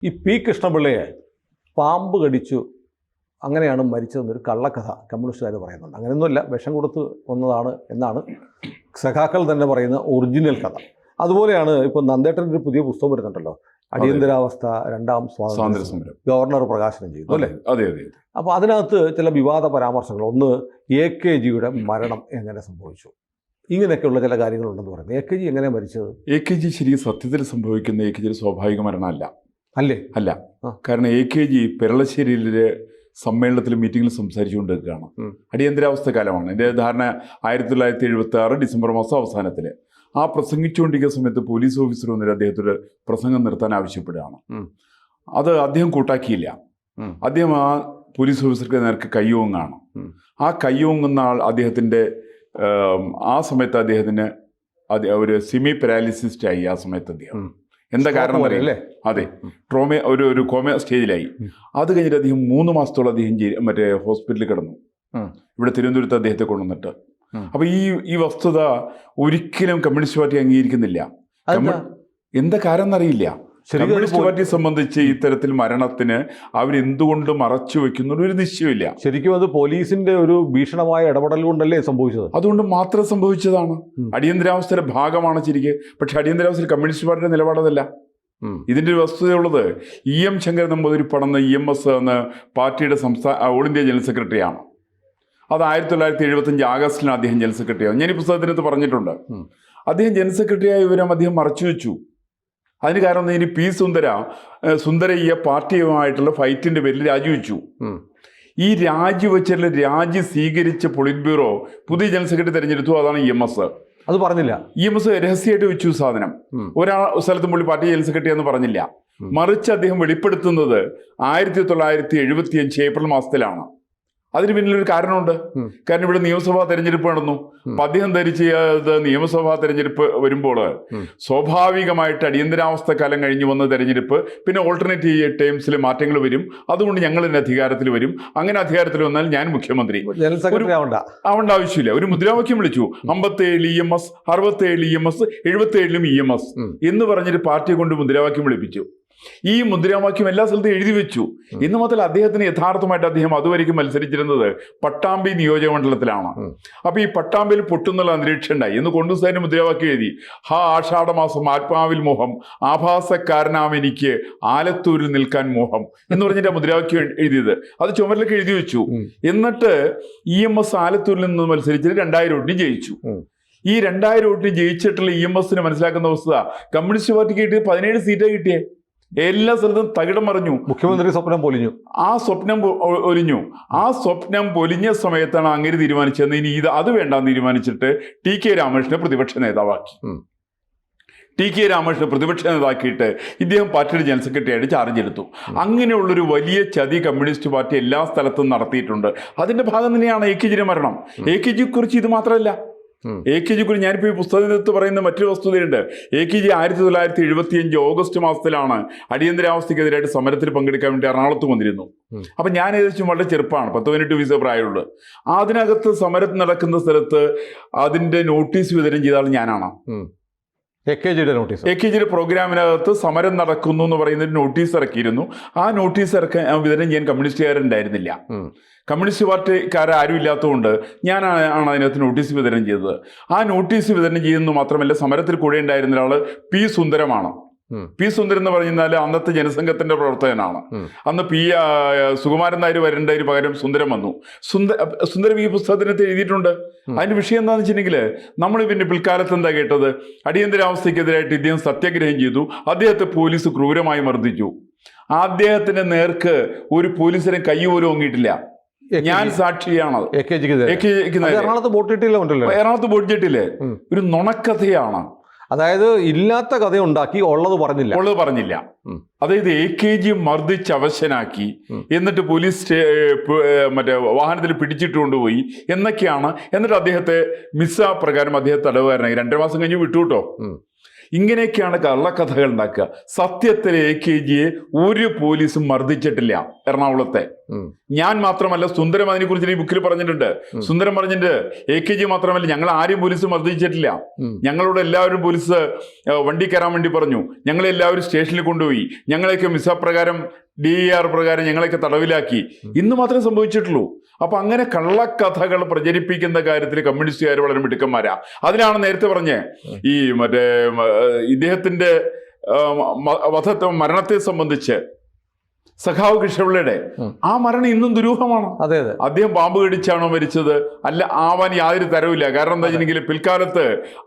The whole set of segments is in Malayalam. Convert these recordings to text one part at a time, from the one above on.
ഈ പി കൃഷ്ണപിള്ളയെ പാമ്പ് കടിച്ചു അങ്ങനെയാണ് മരിച്ചതെന്നൊരു കള്ളക്കഥ കമ്മ്യൂണിസ്റ്റുകാർ പറയുന്നുണ്ട്. അങ്ങനെയൊന്നുമല്ല, വിഷം കൊടുത്ത് വന്നതാണ് എന്നാണ് സഖാക്കൾ തന്നെ പറയുന്ന ഒറിജിനൽ കഥ. അതുപോലെയാണ് ഇപ്പോൾ നന്ദേട്ടൻ്റെ ഒരു പുതിയ പുസ്തകം വരുന്നുണ്ടല്ലോ, അടിയന്തരാവസ്ഥ രണ്ടാം സ്വാതന്ത്ര്യ സമരം, ഗവർണർ പ്രകാശനം ചെയ്തു അല്ലേ? അതെ അതെ. അപ്പോൾ അതിനകത്ത് ചില വിവാദ പരാമർശങ്ങൾ, ഒന്ന് AKGയുടെ മരണം എങ്ങനെ സംഭവിച്ചു, ഇങ്ങനെയൊക്കെയുള്ള ചില കാര്യങ്ങളുണ്ടെന്ന് പറയുന്നത്. AKG എങ്ങനെ മരിച്ചത്? AKG ശരിക്കും സത്യത്തിൽ സംഭവിക്കുന്ന AKG സ്വാഭാവിക മരണമല്ല. അല്ലേ? അല്ല. കാരണം AKG പെരളശ്ശേരിയിലെ സമ്മേളനത്തിൽ മീറ്റിങ്ങിൽ സംസാരിച്ചുകൊണ്ട് നിൽക്കുകയാണ്. അടിയന്തരാവസ്ഥ കാലമാണ്. എൻ്റെ ധാരണ 1976 ഡിസംബർ മാസം അവസാനത്തിൽ ആ പ്രസംഗിച്ചുകൊണ്ടിരിക്കുന്ന സമയത്ത് പോലീസ് ഓഫീസർ വന്നിട്ട് അദ്ദേഹത്തോട് പ്രസംഗം നിർത്താൻ ആവശ്യപ്പെടുകയാണ്. അത് അദ്ദേഹം കൂട്ടാക്കിയില്ല. അദ്ദേഹം ആ പോലീസ് ഓഫീസർക്ക് നേർക്ക് കയ്യോങ്ങാണ്. ആ കയ്യോങ്ങുന്ന ആൾ അദ്ദേഹത്തിൻ്റെ ആ സമയത്ത് അദ്ദേഹത്തിന് ഒരു സെമി പാരാലിസിസ്റ്റായി. ആ സമയത്ത് അദ്ദേഹം എന്താ കാരണം അറിയില്ലേ? അതെ, ഒരു കോമ സ്റ്റേജിലായി. അത് കഴിഞ്ഞിട്ട് അദ്ദേഹം 3 മാസത്തോളം അദ്ദേഹം മറ്റേ ഹോസ്പിറ്റലിൽ കിടന്നു. ഇവിടെ തിരുവനന്തപുരത്ത് അദ്ദേഹത്തെ കൊണ്ടുവന്നിട്ട്. അപ്പൊ ഈ വസ്തുത ഒരിക്കലും കമ്മ്യൂണിസ്റ്റ് പാർട്ടി അംഗീകരിക്കുന്നില്ല. എന്താ കാരണം എന്നറിയില്ല. കമ്മ്യൂണിസ്റ്റ് പാർട്ടിയെ സംബന്ധിച്ച് ഇത്തരത്തിൽ മരണത്തിന് അവരെന്തുകൊണ്ട് മറച്ചു വെക്കുന്ന ഒരു നിശ്ചയമില്ല. ശരിക്കും അത് പോലീസിന്റെ ഒരു ഭീഷണമായ ഇടപെടൽ കൊണ്ടല്ലേ സംഭവിച്ചത്? അതുകൊണ്ട് മാത്രം സംഭവിച്ചതാണ്. അടിയന്തരാവസ്ഥയുടെ ഭാഗമാണ് ശരിക്ക്. പക്ഷെ അടിയന്തരാവസ്ഥയിൽ കമ്മ്യൂണിസ്റ്റ് പാർട്ടിയുടെ നിലപാടതല്ല. ഇതിൻ്റെ ഒരു വസ്തുതയുള്ളത്, EM ശങ്കരൻ നമ്പൂതിരി പടന്ന EMS എന്ന പാർട്ടിയുടെ ഓൾ ഇന്ത്യ ജനറൽ സെക്രട്ടറിയാണ്. അത് 1975 ആഗസ്റ്റിലാണ് അദ്ദേഹം ജനറൽ സെക്രട്ടറി ആവും. ഞാൻ ഈ പുസ്തകത്തിനകത്ത് പറഞ്ഞിട്ടുണ്ട്. അദ്ദേഹം ജനറൽ സെക്രട്ടറിയായ വിവരം അദ്ദേഹം മറച്ചു വെച്ചു. അതിന് കാരണം ഇനി P. സുന്ദരയ്യ പാർട്ടിയുമായിട്ടുള്ള ഫൈറ്റിന്റെ പേരിൽ രാജിവെച്ചു. ഈ രാജിവെച്ചിട്ടുള്ള രാജി സ്വീകരിച്ച പൊളിറ്റ് ബ്യൂറോ പുതിയ ജനറൽ സെക്രട്ടറി തെരഞ്ഞെടുത്തു. അതാണ് EMS. അത് പറഞ്ഞില്ല. EMS രഹസ്യമായിട്ട് വെച്ചു സാധനം. സ്ഥലത്തും പുള്ളി പാർട്ടി ജനറൽ സെക്രട്ടറി എന്ന് പറഞ്ഞില്ല. മറിച്ച് അദ്ദേഹം വെളിപ്പെടുത്തുന്നത് 1975 ഏപ്രിൽ മാസത്തിലാണ്. അതിന് പിന്നിലൊരു കാരണമുണ്ട്. കാരണം ഇവിടെ നിയമസഭാ തെരഞ്ഞെടുപ്പ് നടന്നു. അപ്പം അദ്ദേഹം ധരിച്ചത് നിയമസഭാ തെരഞ്ഞെടുപ്പ് വരുമ്പോൾ സ്വാഭാവികമായിട്ട് അടിയന്തരാവസ്ഥ കാലം കഴിഞ്ഞ് വന്ന തെരഞ്ഞെടുപ്പ്, പിന്നെ ഓൾട്ടർനേറ്റീവ് ടൈംസിൽ മാറ്റങ്ങൾ വരും, അതുകൊണ്ട് ഞങ്ങൾ തന്നെ അധികാരത്തിൽ വരും. അങ്ങനെ അധികാരത്തിൽ വന്നാൽ ഞാൻ മുഖ്യമന്ത്രി ആവേണ്ട ആവശ്യമില്ല. ഒരു മുദ്രാവാക്യം വിളിച്ചു, 57 EMS, 67 EMS, 77 EMS എന്ന് പറഞ്ഞിട്ട് പാർട്ടിയെ കൊണ്ട് മുദ്രാവാക്യം വിളിപ്പിച്ചു. ഈ മുദ്രാവാക്യം എല്ലാ സ്ഥലത്തും എഴുതി വെച്ചു. ഇന്ന് മുതൽ അദ്ദേഹത്തിന് യഥാർത്ഥമായിട്ട് അദ്ദേഹം അതുവരെയ്ക്കും മത്സരിച്ചിരുന്നത് പട്ടാമ്പി നിയോജക മണ്ഡലത്തിലാണ്. അപ്പൊ ഈ പട്ടാമ്പിയിൽ പൊട്ടുന്നുള്ള അന്തരീക്ഷം ഉണ്ടായി. എന്ന് കൊണ്ടുസാരിന് മുദ്രാവാക്യം എഴുതി, ആഷാഢമാസം ആത്മാവിൽ മോഹം, ആഭാസക്കാരനാം എനിക്ക് ആലത്തൂരിൽ നിൽക്കാൻ മോഹം എന്ന് പറഞ്ഞിട്ട് മുദ്രാവാക്യം എഴുതിയത്. അത് ചുമരിലൊക്കെ എഴുതി വെച്ചു. എന്നിട്ട് EMS ആലത്തൂരിൽ നിന്ന് മത്സരിച്ചിട്ട് 2000 വോട്ടിന് ജയിച്ചു. ഈ 2000 വോട്ടിന് ജയിച്ചിട്ടുള്ള EMSന് മനസ്സിലാക്കുന്ന വസ്തുത, കമ്മ്യൂണിസ്റ്റ് പാർട്ടിക്ക് കിട്ടിയത് 17 സീറ്റാണ് കിട്ടിയേ. എല്ലാ സ്ഥലത്തും തകിടം മറിഞ്ഞു. മുഖ്യമന്ത്രി സ്വപ്നം പൊലിഞ്ഞു. ആ സ്വപ്നം പൊലിഞ്ഞ സമയത്താണ് അങ്ങനെ തീരുമാനിച്ചത്, ഇനി അത് വേണ്ടാന്ന് തീരുമാനിച്ചിട്ട് TK രാമകൃഷ്ണനെ പ്രതിപക്ഷ നേതാവാക്കി. TK രാമകൃഷ്ണൻ പ്രതിപക്ഷ നേതാക്കിയിട്ട് ഇദ്ദേഹം പാർട്ടിയുടെ ജനറൽ സെക്രട്ടറി ആയിട്ട് ചാർജ് എടുത്തു. അങ്ങനെയുള്ളൊരു വലിയ ചതി കമ്മ്യൂണിസ്റ്റ് പാർട്ടി എല്ലാ സ്ഥലത്തും നടത്തിയിട്ടുണ്ട്. അതിന്റെ ഭാഗം തന്നെയാണ് AKGയുടെ മരണം. AKGയെ കുറിച്ച് ഇത് മാത്രമല്ല, AKGയെ കുറിച്ച് ഞാനിപ്പോൾ ഈ പുസ്തകത്തിനകത്ത് പറയുന്ന മറ്റൊരു വസ്തുതയുണ്ട്. AKG 1975 ഓഗസ്റ്റ് മാസത്തിലാണ് അടിയന്തരാവസ്ഥയ്ക്കെതിരായിട്ട് സമരത്തിൽ പങ്കെടുക്കാൻ വേണ്ടി എറണാകുളത്ത് വന്നിരുന്നു. അപ്പം ഞാൻ ഏകദേശം വളരെ ചെറുപ്പമാണ്, 10-18 വയസ്സ് പ്രായമുള്ളത്. അതിനകത്ത് സമരം നടക്കുന്ന സ്ഥലത്ത് അതിൻ്റെ നോട്ടീസ് വിതരണം ചെയ്ത ആൾ ഞാനാണ്. AKGയുടെ പ്രോഗ്രാമിനകത്ത് സമരം നടക്കുന്നു എന്ന് പറയുന്നൊരു നോട്ടീസ് ഇറക്കിയിരുന്നു. ആ നോട്ടീസ് വിതരണം ചെയ്യാൻ കമ്മ്യൂണിസ്റ്റുകാരുണ്ടായിരുന്നില്ല. കമ്മ്യൂണിസ്റ്റ് പാർട്ടിക്കാരും ഇല്ലാത്തതുകൊണ്ട് ഞാനാണ് അതിനകത്ത് നോട്ടീസ് വിതരണം ചെയ്തത്. ആ നോട്ടീസ് വിതരണം ചെയ്യുന്നത് മാത്രമല്ല, സമരത്തിൽ കൂടെ ഉണ്ടായിരുന്ന ഒരാൾ P. സുന്ദരമാണ്. P. സുന്ദരൻ എന്ന് പറഞ്ഞാൽ അന്നത്തെ ജനസംഘത്തിന്റെ പ്രവർത്തകനാണ്. അന്ന് സുകുമാരൻ നായർ വരേണ്ടതിന് പകരം സുന്ദരം വന്നു. സുന്ദരം ഈ പുസ്തകത്തിനകത്ത് എഴുതിയിട്ടുണ്ട്. അതിന്റെ വിഷയം എന്താണെന്ന് വെച്ചിട്ടുണ്ടെങ്കിൽ, നമ്മൾ പിന്നെ പിൽക്കാലത്ത് എന്താ കേട്ടത്, അടിയന്തരാവസ്ഥയ്ക്കെതിരായിട്ട് ഇദ്ദേഹം സത്യാഗ്രഹം ചെയ്തു. അദ്ദേഹത്തെ പോലീസ് ക്രൂരമായി മർദ്ദിച്ചു. അദ്ദേഹത്തിന്റെ നേർക്ക് ഒരു പോലീസിനെ കൈ പോലും ഓങ്ങിയിട്ടില്ല. ഞാൻ സാക്ഷിയാണ്. എറണാകുളത്ത് ബോട്ടിട്ടില്ലേ? ഒരു നുണക്കഥയാണ്. അതായത് ഇല്ലാത്ത കഥ ഉണ്ടാക്കി ഉള്ളത് പറഞ്ഞില്ല. അതായത് AKG മർദ്ദിച്ച് അവശനാക്കി, എന്നിട്ട് പോലീസ് മറ്റേ വാഹനത്തിൽ പിടിച്ചിട്ട് കൊണ്ടുപോയി എന്നൊക്കെയാണ്. എന്നിട്ട് അദ്ദേഹത്തെ മിസ്സ പ്രകാരം അദ്ദേഹത്തെ തടവുകാരനായി 2 മാസം കഴിഞ്ഞ് വിട്ടുവിട്ടോ. ഇങ്ങനെയൊക്കെയാണ് കള്ളക്കഥകൾ ഉണ്ടാക്കുക. സത്യത്തിൽ AKGയെ ഒരു പോലീസും മർദ്ദിച്ചിട്ടില്ല എറണാകുളത്തെ. ഞാൻ മാത്രമല്ല, സുന്ദരം അതിനെക്കുറിച്ച് ഈ ബുക്കിൽ പറഞ്ഞിട്ടുണ്ട്. സുന്ദരം പറഞ്ഞിട്ടുണ്ട് AKG മാത്രമല്ല, ഞങ്ങൾ ആരും പോലീസ് മർദ്ദിച്ചിട്ടില്ല. ഞങ്ങളോട് എല്ലാവരും പോലീസ് വണ്ടി കയറാൻ വേണ്ടി പറഞ്ഞു. ഞങ്ങളെല്ലാവരും സ്റ്റേഷനിൽ കൊണ്ടുപോയി. ഞങ്ങളെയൊക്കെ മിസ്സപ്രകാരം DER പ്രകാരം ഞങ്ങളെയൊക്കെ തടവിലാക്കി. ഇന്ന് മാത്രമേ സംഭവിച്ചിട്ടുള്ളൂ. അപ്പൊ അങ്ങനെ കള്ളക്കഥകൾ പ്രചരിപ്പിക്കുന്ന കാര്യത്തിൽ കമ്മ്യൂണിസ്റ്റുകാർ വളരെ മിടുക്കന്മാരാ. അതിനാണ് നേരത്തെ പറഞ്ഞ ഈ ഇദ്ദേഹത്തിന്റെ മരണത്തെ സംബന്ധിച്ച് സഖാവ് കൃഷ്ണപിള്ളയുടെ ആ മരണം ഇന്നും ദുരൂഹമാണ്. അതെ അതെ, അദ്ദേഹം പാമ്പ് കടിച്ചാണോ മരിച്ചത് അല്ല ആവാൻ യാതൊരു തരവില്ല. കാരണം എന്താ വെച്ചിട്ടുണ്ടെങ്കിൽ പിൽക്കാലത്ത്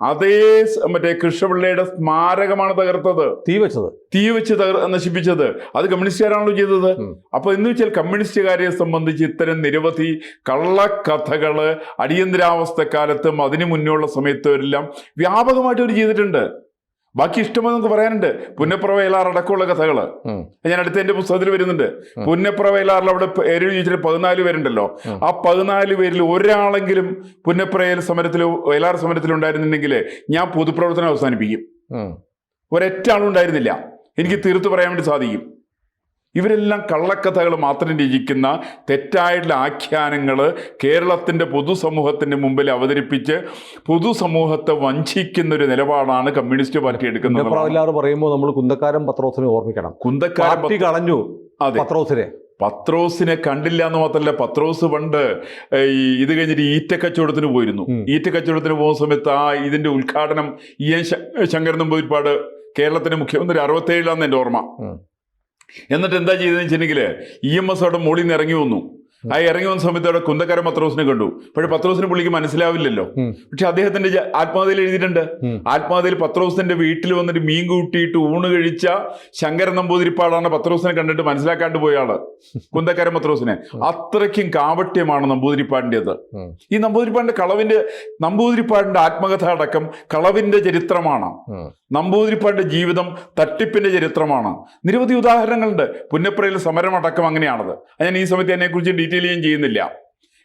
അതേ കൃഷ്ണപിള്ളയുടെ സ്മാരകമാണ് തകർത്തത്, തീ വെച്ച് നശിപ്പിച്ചത്. അത് കമ്മ്യൂണിസ്റ്റുകാരാണല്ലോ ചെയ്തത്. അപ്പൊ എന്ന് വെച്ചാൽ കമ്മ്യൂണിസ്റ്റുകാരെ സംബന്ധിച്ച് ഇത്തരം നിരവധി കള്ളക്കഥകള് അടിയന്തരാവസ്ഥ കാലത്തും അതിനു മുന്നേയുള്ള സമയത്തും വ്യാപകമായിട്ട് അവർ ചെയ്തിട്ടുണ്ട്. ബാക്കി ഇഷ്ടമെന്ന് നമുക്ക് പറയാനുണ്ട്. പുന്നപ്ര വയലാർ അടക്കമുള്ള കഥകള് ഞാൻ അടുത്ത എന്റെ പുസ്തകത്തിൽ വരുന്നുണ്ട്. പുന്നപ്ര വയലാറിൽ അവിടെ പേര് ചോദിച്ചിട്ട് 14 പേരുണ്ടല്ലോ. ആ 14 പേരിൽ ഒരാളെങ്കിലും പുന്നപ്രയിൽ സമരത്തിലോ വയലാർ സമരത്തിലോ ഉണ്ടായിരുന്നുണ്ടെങ്കിൽ ഞാൻ പൊതുപ്രവർത്തനം അവസാനിപ്പിക്കും. ഒരൊറ്റ ആളും ഉണ്ടായിരുന്നില്ല. എനിക്ക് തീർത്തു പറയാൻ വേണ്ടി സാധിക്കും. ഇവരെല്ലാം കള്ളക്കഥകൾ മാത്രം രചിക്കുന്ന തെറ്റായിട്ടുള്ള ആഖ്യാനങ്ങൾ കേരളത്തിന്റെ പൊതുസമൂഹത്തിന്റെ മുമ്പിൽ അവതരിപ്പിച്ച് പൊതുസമൂഹത്തെ വഞ്ചിക്കുന്ന ഒരു നിലപാടാണ് കമ്മ്യൂണിസ്റ്റ് പാർട്ടി എടുക്കുന്നത്. പറയുമ്പോൾ നമ്മൾ കുന്തക്കാരൻ പത്രോസിനെ ഓർമ്മിക്കണം. കുന്തക്കാരൻ കളഞ്ഞു പത്രോസിനെ കണ്ടില്ല എന്ന് മാത്രമല്ല, പത്രോസ് പണ്ട് ഇത് കഴിഞ്ഞിട്ട് ഈറ്റക്കച്ചവടത്തിന് പോയിരുന്നു. ഈറ്റക്കച്ചവടത്തിന് പോകുന്ന സമയത്ത് ഇതിന്റെ ഉദ്ഘാടനം EN ശങ്കരൻ നമ്പൂതിരിപ്പാട് കേരളത്തിന്റെ മുഖ്യമന്ത്രി 67 എൻ്റെ ഓർമ്മ. എന്നിട്ട് എന്താ ചെയ്തതെന്ന് വെച്ചിട്ടുണ്ടെങ്കിൽ EMS അവിടെ മുകളിൽ നിന്ന് ഇറങ്ങി വന്നു. ഇറങ്ങി വന്ന സമയത്ത് അവിടെ കുന്തക്കാരൻ പത്രോസിനെ കണ്ടു. പക്ഷെ പത്രോസിനെ പുള്ളിക്ക് മനസ്സിലാവില്ലല്ലോ. പക്ഷെ അദ്ദേഹത്തിന്റെ ആത്മകഥയിൽ എഴുതിയിട്ടുണ്ട്. ആത്മകഥയിൽ പത്രോസിന്റെ വീട്ടിൽ വന്നിട്ട് മീൻ കൂട്ടിയിട്ട് ഊണ് കഴിച്ച ശങ്കരൻ നമ്പൂതിരിപ്പാടാണ് പത്രോസിനെ കണ്ടിട്ട് മനസ്സിലാക്കാണ്ട് പോയ ആള്, കുന്തക്കാരൻ പത്രോസിനെ. അത്രയ്ക്കും കാപട്യമാണ് നമ്പൂതിരിപ്പാടിൻ്റെത്. ഈ നമ്പൂതിരിപ്പാടിന്റെ ആത്മകഥ അടക്കം കളവിന്റെ ചരിത്രമാണ്. നമ്പൂതിരിപ്പാടിന്റെ ജീവിതം തട്ടിപ്പിന്റെ ചരിത്രമാണ്. നിരവധി ഉദാഹരണങ്ങളുണ്ട്. പുന്നപ്രയിൽ സമരം അടക്കം അങ്ങനെയാണത്. ഞാൻ ഈ സമയത്ത് അതിനെക്കുറിച്ച് ഡീറ്റെയിൽ ചെയ്യുന്നില്ല.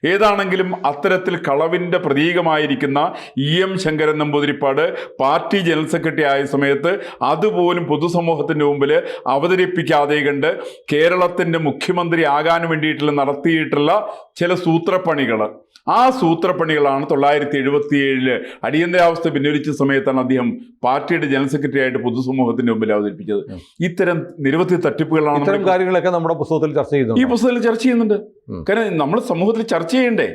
ഏതാണെങ്കിലും അത്തരത്തിൽ കളവിന്റെ പ്രതീകമായിരിക്കുന്ന EM Sankaran Namboodiripad party general secretary ആയ സമയത്ത് അതുപോലും പൊതുസമൂഹത്തിന്റെ മുമ്പിൽ അവതരിപ്പിക്കാതെ കണ്ട് കേരളത്തിന്റെ മുഖ്യമന്ത്രി ആകാൻ വേണ്ടിയിട്ടുള്ള നടത്തിയിട്ടുള്ള ചില സൂത്രപ്പണികൾ, ആ സൂത്രപ്പണികളാണ് 1977 അടിയന്തരാവസ്ഥ പിൻവലിച്ച സമയത്താണ് അദ്ദേഹം പാർട്ടിയുടെ ജനറൽ സെക്രട്ടറി ആയിട്ട് പൊതുസമൂഹത്തിന്റെ മുമ്പിൽ അവതരിപ്പിച്ചത്. ഇത്തരം നിരവധി തട്ടിപ്പുകളാണ് കാര്യങ്ങളൊക്കെ നമ്മുടെ പുസ്തകത്തിൽ ചർച്ച ചെയ്യുന്നു. ഈ പുസ്തകത്തിൽ ചർച്ച ചെയ്യുന്നുണ്ട്. കാരണം നമ്മൾ സമൂഹത്തിൽ ചർച്ച ചെയ്യണ്ടേ?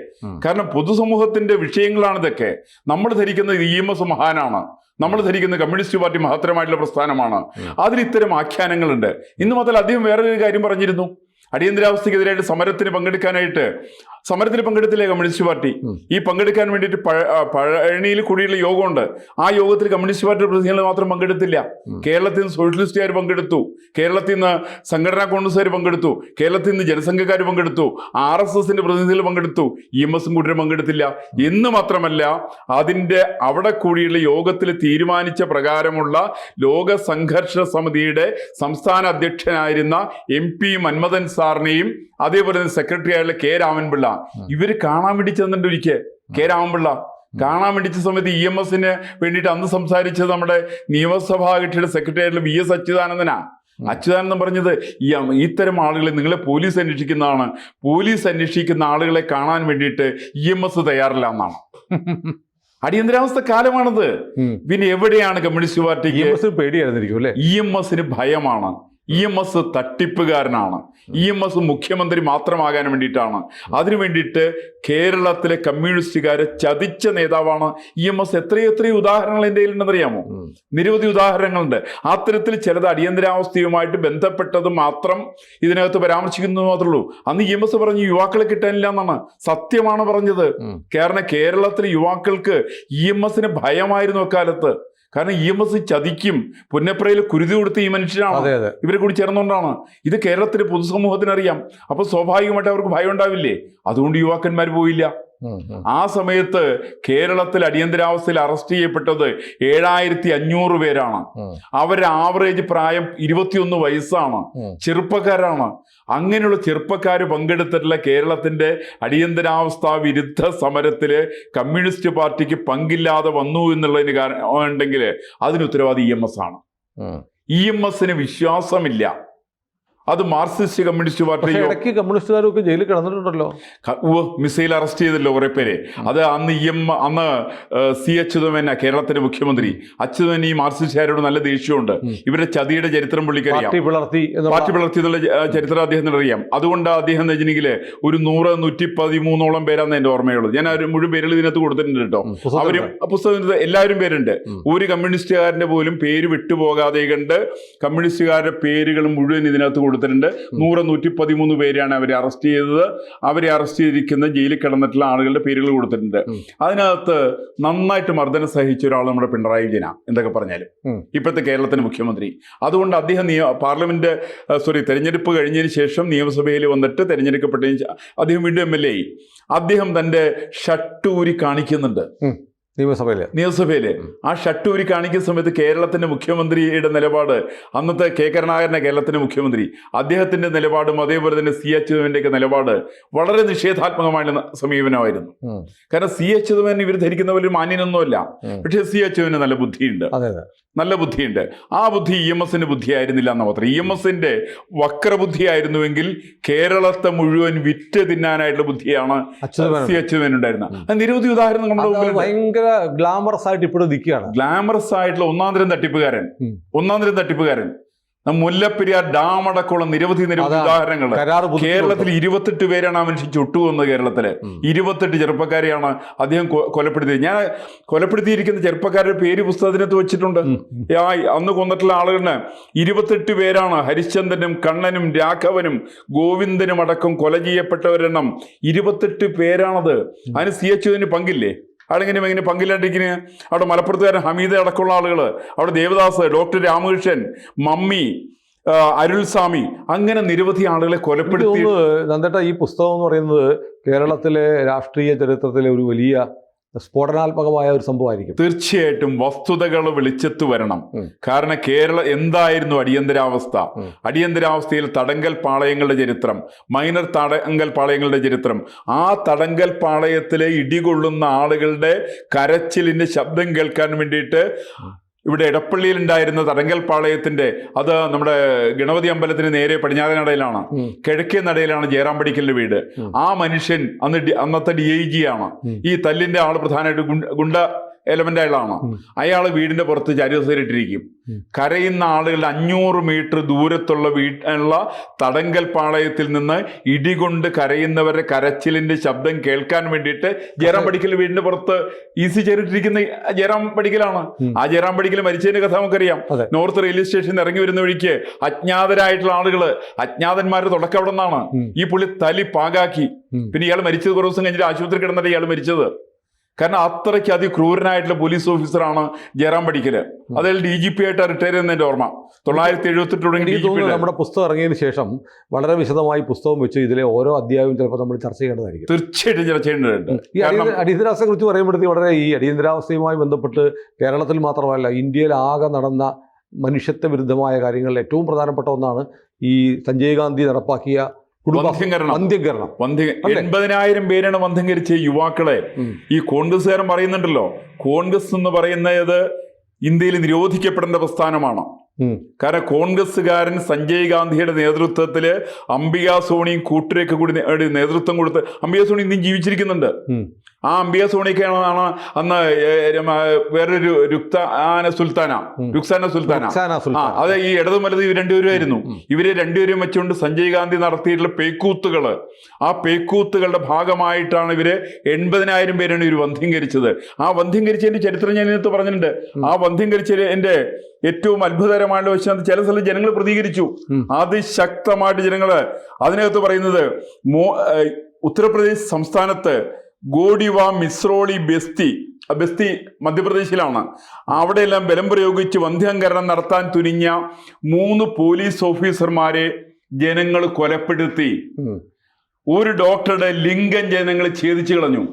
കാരണം പൊതുസമൂഹത്തിന്റെ വിഷയങ്ങളാണ് ഇതൊക്കെ. നമ്മൾ ധരിക്കുന്നത് EMS മഹാനാണ്, നമ്മൾ ധരിക്കുന്ന കമ്മ്യൂണിസ്റ്റ് പാർട്ടി മഹത്തരമായിട്ടുള്ള പ്രസ്ഥാനമാണ്. അതിൽ ഇത്തരം ആഖ്യാനങ്ങളുണ്ട്. ഇന്ന് മുതൽ അദ്ദേഹം വേറൊരു കാര്യം പറഞ്ഞിരുന്നു. അടിയന്തരാവസ്ഥക്കെതിരായിട്ട് സമരത്തിൽ പങ്കെടുത്തില്ലേ കമ്മ്യൂണിസ്റ്റ് പാർട്ടി? ഈ പങ്കെടുക്കാൻ വേണ്ടിയിട്ട് പഴനിയിൽ കൂടിയുള്ള യോഗമുണ്ട്. ആ യോഗത്തിൽ കമ്മ്യൂണിസ്റ്റ് പാർട്ടി പ്രതിനിധികൾ മാത്രം പങ്കെടുത്തില്ല. കേരളത്തിൽ നിന്ന് സോഷ്യലിസ്റ്റുകാർ പങ്കെടുത്തു, കേരളത്തിൽ നിന്ന് സംഘടനാ കോൺഗ്രസ്സുകാർ പങ്കെടുത്തു, കേരളത്തിൽ നിന്ന് ജനസംഘക്കാർ പങ്കെടുത്തു, RSSന്റെ പ്രതിനിധികൾ പങ്കെടുത്തു. EMSും കൂട്ടരും പങ്കെടുത്തില്ല. എന്ന് മാത്രമല്ല, അതിൻ്റെ അവിടെ കൂടിയുള്ള യോഗത്തിൽ തീരുമാനിച്ച പ്രകാരമുള്ള ലോക സംഘർഷ സമിതിയുടെ സംസ്ഥാന അധ്യക്ഷനായിരുന്ന MP മന്മഥൻ സാറിനെയും അതേപോലെ തന്നെ സെക്രട്ടറി ആയിട്ടുള്ള K രാമൻപിള്ള ഇവര് കാണാൻ വേണ്ടി ചെന്നിട്ട് ഒരിക്കൽ K രാമൻപിള്ള കാണാൻ വേണ്ടിച്ച സമയത്ത് EMSന് വേണ്ടിയിട്ട് അന്ന് സംസാരിച്ചത് നമ്മുടെ നിയമസഭാ കക്ഷിയുടെ സെക്രട്ടറി ആയിട്ടുള്ള VS അച്യുതാനന്ദനാ. അച്യുതാനന്ദൻ പറഞ്ഞത് ഇത്തരം ആളുകളെ നിങ്ങളെ പോലീസ് അന്വേഷിക്കുന്നതാണ്, പോലീസ് അന്വേഷിക്കുന്ന ആളുകളെ കാണാൻ വേണ്ടിയിട്ട് EMS തയ്യാറില്ല എന്നാണ്. അടിയന്തരാവസ്ഥ കാലമാണത്. പിന്നെ എവിടെയാണ് കമ്മ്യൂണിസ്റ്റ് പാർട്ടിക്ക് പേടിയായിരുന്നിരിക്കും അല്ലെ? EMSന് ഭയമാണ്. EMS തട്ടിപ്പുകാരനാണ്. EMS മുഖ്യമന്ത്രി മാത്രമാകാൻ വേണ്ടിയിട്ടാണ്. അതിനു വേണ്ടിയിട്ട് കേരളത്തിലെ കമ്മ്യൂണിസ്റ്റുകാരെ ചതിച്ച നേതാവാണ് EMS. എത്രയെത്രയോ ഉദാഹരണങ്ങൾ എൻ്റെ കയ്യിലുണ്ടെന്നറിയാമോ? നിരവധി ഉദാഹരണങ്ങളുണ്ട്. അത്തരത്തിൽ ചിലത് അടിയന്തരാവസ്ഥയുമായിട്ട് ബന്ധപ്പെട്ടത് മാത്രം ഇതിനകത്ത് പരാമർശിക്കുന്നത് മാത്രമേ ഉള്ളൂ. അന്ന് EMS പറഞ്ഞു യുവാക്കളെ കിട്ടാനില്ല എന്നാണ്. സത്യമാണ് പറഞ്ഞത്. കാരണം കേരളത്തിലെ യുവാക്കൾക്ക് EMSന് ഭയമായിരുന്നു അക്കാലത്ത്. കാരണം EMS ചതിക്കും. പുന്നപ്രയിൽ കുരുതി കൊടുത്ത ഈ മനുഷ്യരാണ്. ഇവരെ കൂടി ചേർന്നുകൊണ്ടാണ്. ഇത് കേരളത്തിലെ പൊതുസമൂഹത്തിന് അറിയാം. അപ്പൊ സ്വാഭാവികമായിട്ട് അവർക്ക് ഭയം ഉണ്ടാവില്ലേ? അതുകൊണ്ട് യുവാക്കന്മാർ പോയില്ല. ആ സമയത്ത് കേരളത്തിൽ അടിയന്തരാവസ്ഥയിൽ അറസ്റ്റ് ചെയ്യപ്പെട്ടത് 7500 പേരാണ്. അവരുടെ ആവറേജ് പ്രായം 21 വയസ്സാണ്. ചെറുപ്പക്കാരാണ്. അങ്ങനെയുള്ള ചെറുപ്പക്കാർ പങ്കെടുത്തിട്ടുള്ള കേരളത്തിന്റെ അടിയന്തരാവസ്ഥ വിരുദ്ധ സമരത്തില് കമ്മ്യൂണിസ്റ്റ് പാർട്ടിക്ക് പങ്കില്ലാതെ വന്നു എന്നുള്ളതിന് കാരണം ഉണ്ടെങ്കിൽ അതിന് ഉത്തരവാദി EMS ആണ്. EMSന് വിശ്വാസമില്ല. അത് മാർക്സിസ്റ്റ് കമ്മ്യൂണിസ്റ്റ് പാർട്ടി ഇടയ്ക്ക് കമ്മ്യൂണിസ്റ്റുകാരൊക്കെ ജയിലിൽ കിടന്നിട്ടുണ്ടല്ലോ. മിസൈൽ അറസ്റ്റ് ചെയ്തല്ലോ കുറെ പേര്. അത് അന്ന് C അച്യുതമേന കേരളത്തിന്റെ മുഖ്യമന്ത്രി. അച്യുതമേന ഈ മാർക്സിസ്റ്റുകാരോട് നല്ല ദേഷ്യമുണ്ട്. ഇവരുടെ ചതിയുടെ ചരിത്രം പുള്ളിക്കറിയാം. പാർട്ടി പിളർത്തി എന്നുള്ള ചരിത്രം അദ്ദേഹത്തിന് അറിയാം. അതുകൊണ്ട് അദ്ദേഹം എന്ന് വെച്ചിട്ടുണ്ടെങ്കിൽ ഒരു 100-113 പേരാന്ന് എന്റെ ഓർമ്മയുള്ളൂ. ഞാൻ മുഴുവൻ പേരുകൾ ഇതിനകത്ത് കൊടുത്തിട്ടുണ്ട് കേട്ടോ. അവരും പുസ്തകത്തിൽ എല്ലാവരും പേരുണ്ട്. ഒരു കമ്മ്യൂണിസ്റ്റുകാരന്റെ പോലും പേര് വിട്ടുപോകാതെ കണ്ട് കമ്മ്യൂണിസ്റ്റുകാരുടെ പേരുകൾ മുഴുവൻ ഇതിനകത്ത് കൊടുത്തിട്ടുണ്ട്. 100-113 പേരെയാണ് അവരെ അറസ്റ്റ് ചെയ്തത്. അവരെ അറസ്റ്റ് ചെയ്തിരിക്കുന്ന ജയിലിൽ കിടന്നിട്ടുള്ള ആളുകളുടെ പേരുകൾ കൊടുത്തിട്ടുണ്ട്. അതിനകത്ത് നന്നായിട്ട് മർദ്ദനം സഹിച്ച ഒരാൾ നമ്മുടെ പിണറായി വിജയനാ, എന്തൊക്കെ പറഞ്ഞാലും ഇപ്പോഴത്തെ കേരളത്തിന്റെ മുഖ്യമന്ത്രി. അതുകൊണ്ട് അദ്ദേഹം തെരഞ്ഞെടുപ്പ് കഴിഞ്ഞതിന് ശേഷം നിയമസഭയിൽ വന്നിട്ട് തെരഞ്ഞെടുക്കപ്പെട്ടതിന് അദ്ദേഹം വീണ്ടും MLA ആയി. അദ്ദേഹം തന്റെ ഷട്ടൂരി കാണിക്കുന്നുണ്ട് നിയമസഭയില്. ആ ഷട്ടൂരി കാണിക്കുന്ന സമയത്ത് കേരളത്തിന്റെ മുഖ്യമന്ത്രിയുടെ നിലപാട്, അന്നത്തെ K കരുണാകരന്റെ കേരളത്തിന്റെ മുഖ്യമന്ത്രി, അദ്ദേഹത്തിന്റെ നിലപാടും അതേപോലെ തന്നെ C അച്യുതമേന്റെ ഒക്കെ നിലപാട് വളരെ നിഷേധാത്മകമായ സമീപനമായിരുന്നു. കാരണം C അച്യുതമേൻ ഇവർ ധരിക്കുന്ന പോലെ മാന്യനൊന്നുമല്ല. പക്ഷെ C അച്യുതമേന് നല്ല ബുദ്ധിയുണ്ട്. ആ ബുദ്ധി EMSന്റെ ബുദ്ധിയായിരുന്നില്ല എന്ന് മാത്രം. EMSന്റെ വക്രബുദ്ധിയായിരുന്നുവെങ്കിൽ കേരളത്തെ മുഴുവൻ വിറ്റ് തിന്നാനായിട്ടുള്ള ബുദ്ധിയാണ് C അച്യുതമേൻ ഉണ്ടായിരുന്നത്. അത് നിരവധി ഉദാഹരണം നമ്മുടെ ഗ്ലാമറസ് ആയിട്ട് ഇപ്പോഴും നിൽക്കുകയാണ്. ഗ്ലാമറസ് ആയിട്ടുള്ള ഒന്നാന്തരം തട്ടിപ്പുകാരൻ. മുല്ലപ്പെരിയാർ ഡാം അടക്കമുള്ള നിരവധി ഉദാഹരണങ്ങൾ. കേരളത്തിൽ 28 പേരാണ് ആ മനുഷ്യൻ ചുട്ടുകൊന്നത്. കേരളത്തില് 28 ചെറുപ്പക്കാരെയാണ് അദ്ദേഹം കൊലപ്പെടുത്തിയത്. ഞാൻ കൊലപ്പെടുത്തിയിരിക്കുന്ന ചെറുപ്പക്കാരുടെ പേര് പുസ്തകത്തിനകത്ത് വെച്ചിട്ടുണ്ട്. അന്ന് കൊന്നിട്ടുള്ള ആളുകളിന് 28 പേരാണ്. ഹരിശ്ചന്ദ്രനും കണ്ണനും രാഘവനും ഗോവിന്ദനും അടക്കം കൊല ചെയ്യപ്പെട്ടവരെണ്ണം 28 പേരാണത്. അതിന് C അച്യുതന് പങ്കില്ലേ? ആളെങ്ങനെ പങ്കില്ലാണ്ടിരിക്കുന്ന അവിടെ മലപ്പുറത്തുകാരൻ ഹമീദ അടക്കമുള്ള ആളുകൾ, അവിടെ ദേവദാസ്, ഡോക്ടർ രാമകൃഷ്ണൻ, മമ്മി, അരുൾസ്വാമി, അങ്ങനെ നിരവധി ആളുകളെ കൊലപ്പെടുത്തി. നന്ദേട്ടാ, ഈ പുസ്തകം എന്ന് പറയുന്നത് കേരളത്തിലെ രാഷ്ട്രീയ ചരിത്രത്തിലെ ഒരു വലിയ സ്ഫോടനാത്മകമായ ഒരു സംഭവമായിരിക്കും. തീർച്ചയായിട്ടും വസ്തുതകൾ വെളിച്ചത്ത് വരണം. കാരണം എന്തായിരുന്നു അടിയന്തരാവസ്ഥയിൽ തടങ്കൽ പാളയങ്ങളുടെ ചരിത്രം, മൈനർ തടങ്കൽ പാളയങ്ങളുടെ ചരിത്രം, ആ തടങ്കൽ പാളയത്തിലെ ഇടികൊള്ളുന്ന ആളുകളുടെ കരച്ചിലിന്റെ ശബ്ദം കേൾക്കാൻ വേണ്ടിയിട്ട് ഇവിടെ എടപ്പള്ളിയിൽ ഉണ്ടായിരുന്ന തടങ്കൽ പാളയത്തിന്റെ, അത് നമ്മുടെ ഗണപതി അമ്പലത്തിന് നേരെ പടിഞ്ഞാറേ നടയിലാണ്, കിഴക്കേ നടയിലാണ് ജയറാം പടിക്കലിന്റെ വീട്. ആ മനുഷ്യൻ അന്നത്തെ DIG ആണ്. ഈ തല്ലിന്റെ ആള് പ്രധാനമായിട്ട് ഗുണ്ട എലമെന്റ് ആളാണ്. അയാൾ വീടിന്റെ പുറത്ത് ചരിതയിട്ടിരിക്കും. കരയുന്ന ആളുകളുടെ 500 മീറ്റർ ദൂരത്തുള്ള വീട്ടിലുള്ള തടങ്കൽ പാളയത്തിൽ നിന്ന് ഇടികൊണ്ട് കരയുന്നവരുടെ കരച്ചിലിന്റെ ശബ്ദം കേൾക്കാൻ വേണ്ടിയിട്ട് ജയറാം പടിക്കൽ വീടിന്റെ പുറത്ത് EC ചേരിട്ടിരിക്കുന്ന ജയറാം പടിക്കലാണ്. ആ ജയറാം പടിക്കൽ മരിച്ചതിന്റെ കഥ നമുക്കറിയാം. നോർത്ത് റെയിൽവേ സ്റ്റേഷനിൽ ഇറങ്ങി വരുന്ന വഴിക്ക് അജ്ഞാതരായിട്ടുള്ള ആളുകള്, അജ്ഞാതന്മാരുടെ തുടക്കം അവിടെ നിന്നാണ്. ഈ പുള്ളി തലി പാകാക്കി. പിന്നെ ഇയാൾ മരിച്ചത് കുറേ ദിവസം കഴിഞ്ഞിട്ട് ആശുപത്രി കിടന്നിട്ട് ഇയാൾ മരിച്ചത്. കാരണം അത്രയ്ക്ക് അതിക്രൂരനായിട്ടുള്ള പോലീസ് ഓഫീസറാണ് ജയറാം പടിക്കല്. അതിൽ DGP ആയിട്ട് റിട്ടയർ ചെയ്യുന്നതിന്റെ ഓർമ്മ 978 നമ്മുടെ പുസ്തകം ഇറങ്ങിയതിന് ശേഷം വളരെ വിശദമായി പുസ്തകം വെച്ച് ഇതിലെ ഓരോ അധ്യായവും ചിലപ്പോൾ നമ്മൾ ചർച്ച ചെയ്യേണ്ടതായിരിക്കും. തീർച്ചയായിട്ടും ചർച്ച ചെയ്യേണ്ടതുണ്ട്. ഈ അടിയന്തരാവസ്ഥയെ കുറിച്ച് പറയുമ്പോഴത്തേക്ക് വളരെ ഈ അടിയന്തരാവസ്ഥയുമായി ബന്ധപ്പെട്ട് കേരളത്തിൽ മാത്രമല്ല ഇന്ത്യയിൽ ആകെ നടന്ന മനുഷ്യത്വ വിരുദ്ധമായ കാര്യങ്ങളിൽ ഏറ്റവും പ്രധാനപ്പെട്ട ഒന്നാണ് ഈ സഞ്ജയ് ഗാന്ധി നടപ്പാക്കിയ വന്ധ്യംകരണം. 80,000 പേരാണ് വന്ധ്യംകരിച്ച യുവാക്കളെ. ഈ കോൺഗ്രസ്സുകാരൻ പറയുന്നുണ്ടല്ലോ, കോൺഗ്രസ് എന്ന് പറയുന്നത് ഇന്ത്യയിൽ നിരോധിക്കപ്പെടേണ്ട പ്രസ്ഥാനമാണ്. കാരണം കോൺഗ്രസ്സുകാരൻ സഞ്ജയ് ഗാന്ധിയുടെ നേതൃത്വത്തില് അംബിക സോണിയും കൂട്ടരെയൊക്കെ കൂടി നേതൃത്വം കൊടുത്ത്, അംബിക സോണി ഇന്നും ജീവിച്ചിരിക്കുന്നുണ്ട്. ആ അംബിക സോണിക്കാണ് അന്ന് വേറൊരു രുക്സാന സുൽത്താന. അത് ഈ ഇടതും വലതും ഇവർ രണ്ടുപേരുമായിരുന്നു. ഇവരെ രണ്ടുപേരും വെച്ചുകൊണ്ട് സഞ്ജയ് ഗാന്ധി നടത്തിയിട്ടുള്ള പേക്കൂത്തുകള്, ആ പേക്കൂത്തുകളുടെ ഭാഗമായിട്ടാണ് ഇവര് 80,000 പേരാണ് ഇവർ വന്ധ്യംകരിച്ചത്. ആ വന്ധ്യംകരിച്ചതിന്റെ ചരിത്രം ഞാൻ ഇതിനകത്ത് പറഞ്ഞിട്ടുണ്ട്. ആ വന്ധ്യംകരിച്ചതിന്റെ ഏറ്റവും അത്ഭുതകരമായിട്ട് വെച്ചാൽ ചില സ്ഥലത്ത് ജനങ്ങൾ പ്രതികരിച്ചു അതിശക്തമായിട്ട്. ജനങ്ങള് അതിനകത്ത് പറയുന്നത് ഉത്തർപ്രദേശ് സംസ്ഥാനത്ത് ഗോഡിവ, മിസ്രോളി, ബസ്തി മധ്യപ്രദേശിലാണ്. അവിടെയെല്ലാം ബലം പ്രയോഗിച്ച് വന്ധ്യംകരണം നടത്താൻ തുനിഞ്ഞ 3 പോലീസ് ഓഫീസർമാരെ ജനങ്ങൾ കൊലപ്പെടുത്തി. ഒരു ഡോക്ടറുടെ ലിംഗം ജനങ്ങൾ ഛേദിച്ചു കളഞ്ഞു.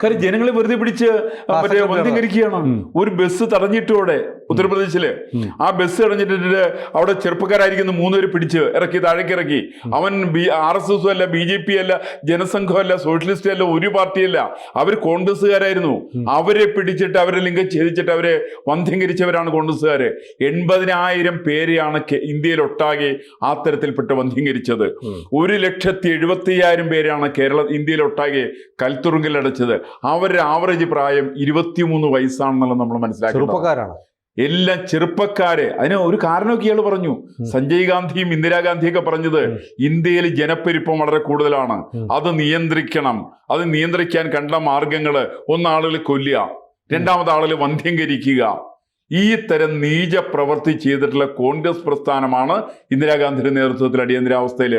കാര്യം ജനങ്ങളെ വെറുതെ പിടിച്ച് മറ്റേ വന്ധ്യംകരിക്കുകയാണ്. ഒരു ബസ് തടഞ്ഞിട്ടോടെ ഉത്തർപ്രദേശില് ആ ബസ് തടഞ്ഞിട്ടിട്ട് അവിടെ ചെറുപ്പക്കാരായിരിക്കുന്ന 3 പേര് പിടിച്ച് ഇറക്കി, താഴേക്ക് ഇറക്കി. അവൻ RSS അല്ല, BJP അല്ല, ജനസംഘം അല്ല, സോഷ്യലിസ്റ്റ് അല്ല, ഒരു പാർട്ടിയല്ല, അവർ കോൺഗ്രസ്സുകാരായിരുന്നു. അവരെ പിടിച്ചിട്ട് അവരെ ലിംഗം ഛേദിച്ചിട്ട് അവരെ വന്ധ്യംകരിച്ചവരാണ് കോൺഗ്രസ്സുകാര്. 80,000 പേരെയാണ് ഇന്ത്യയിലൊട്ടാകെ ആ തരത്തിൽപ്പെട്ട് വന്ധ്യംകരിച്ചത്. 1,70,000 പേരാണ് ഇന്ത്യയിലൊട്ടാകെ കൽത്തുറുങ്കിൽ അടച്ചത്. അവരുടെ ആവറേജ് പ്രായം 23 വയസ്സാണെന്നുള്ളത് നമ്മൾ മനസ്സിലാക്കി. ചെറുപ്പക്കാരാണ് എല്ലാം, ചെറുപ്പക്കാര്. അതിന് ഒരു കാരണമൊക്കെ ഇയാൾ പറഞ്ഞു. സഞ്ജയ് ഗാന്ധിയും ഇന്ദിരാഗാന്ധിയൊക്കെ പറഞ്ഞത് ഇന്ത്യയിൽ ജനപ്പെരുപ്പം വളരെ കൂടുതലാണ്, അത് നിയന്ത്രിക്കണം. അത് നിയന്ത്രിക്കാൻ കണ്ട മാർഗങ്ങള്, ആളുകളെ കൊല്ലുക, രണ്ടാമത് ആളുകളെ വന്ധ്യംകരിക്കുക. ഈ തരം നീച പ്രവൃത്തി ചെയ്തിട്ടുള്ള കോൺഗ്രസ് പ്രസ്ഥാനമാണ് ഇന്ദിരാഗാന്ധിയുടെ നേതൃത്വത്തിൽ അടിയന്തരാവസ്ഥയിൽ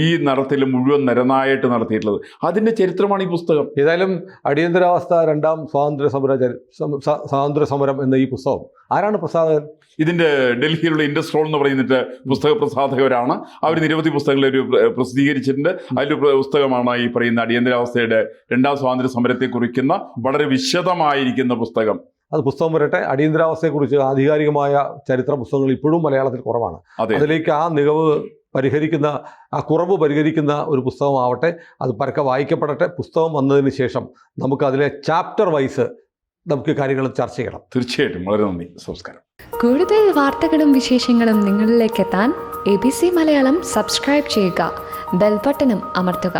ഈ നടത്തിൽ മുഴുവൻ നരനായിട്ട് നടത്തിയിട്ടുള്ളത്. അതിന്റെ ചരിത്രമാണ് ഈ പുസ്തകം. ഏതായാലും അടിയന്തരാവസ്ഥ 2ാം സ്വാതന്ത്ര്യ സമരം എന്ന ഈ പുസ്തകം ആരാണ് പ്രസാധകൻ? ഇതിന്റെ ഡൽഹിയിലുള്ള ഇൻഡസ്ട്രോൾ എന്ന് പറയുന്നിട്ട് പുസ്തക പ്രസാധകരാണ്. അവർ നിരവധി പുസ്തകങ്ങൾ പ്രസിദ്ധീകരിച്ചിട്ടുണ്ട്. അതിലൊരു പുസ്തകമാണ് ഈ പറയുന്ന അടിയന്തരാവസ്ഥയുടെ 2ാം സ്വാതന്ത്ര്യ സമരത്തെ കുറിക്കുന്ന വളരെ വിശദമായിരിക്കുന്ന പുസ്തകം. അത് പുസ്തകം വരട്ടെ. അടിയന്തരാവസ്ഥയെക്കുറിച്ച് ആധികാരികമായ ചരിത്ര പുസ്തകങ്ങൾ ഇപ്പോഴും മലയാളത്തിൽ കുറവാണ്. അതിലേക്ക് ആ മികവ് പരിഹരിക്കുന്ന, ആ കുറവ് പരിഹരിക്കുന്ന ഒരു പുസ്തകമാവട്ടെ. അത് പരക്കെ വായിക്കപ്പെടട്ടെ. പുസ്തകം വന്നതിന് ശേഷം നമുക്ക് അതിലെ ചാപ്റ്റർ വൈസ് നമുക്ക് കാര്യങ്ങൾ ചർച്ച ചെയ്യണം. തീർച്ചയായിട്ടും. വളരെ നന്ദി. നമസ്കാരം. കൂടുതൽ വാർത്തകളും വിശേഷങ്ങളും നിങ്ങളിലേക്ക് എത്താൻ ABC മലയാളം സബ്സ്ക്രൈബ് ചെയ്യുക, ബെൽ ബട്ടണും അമർത്തുക.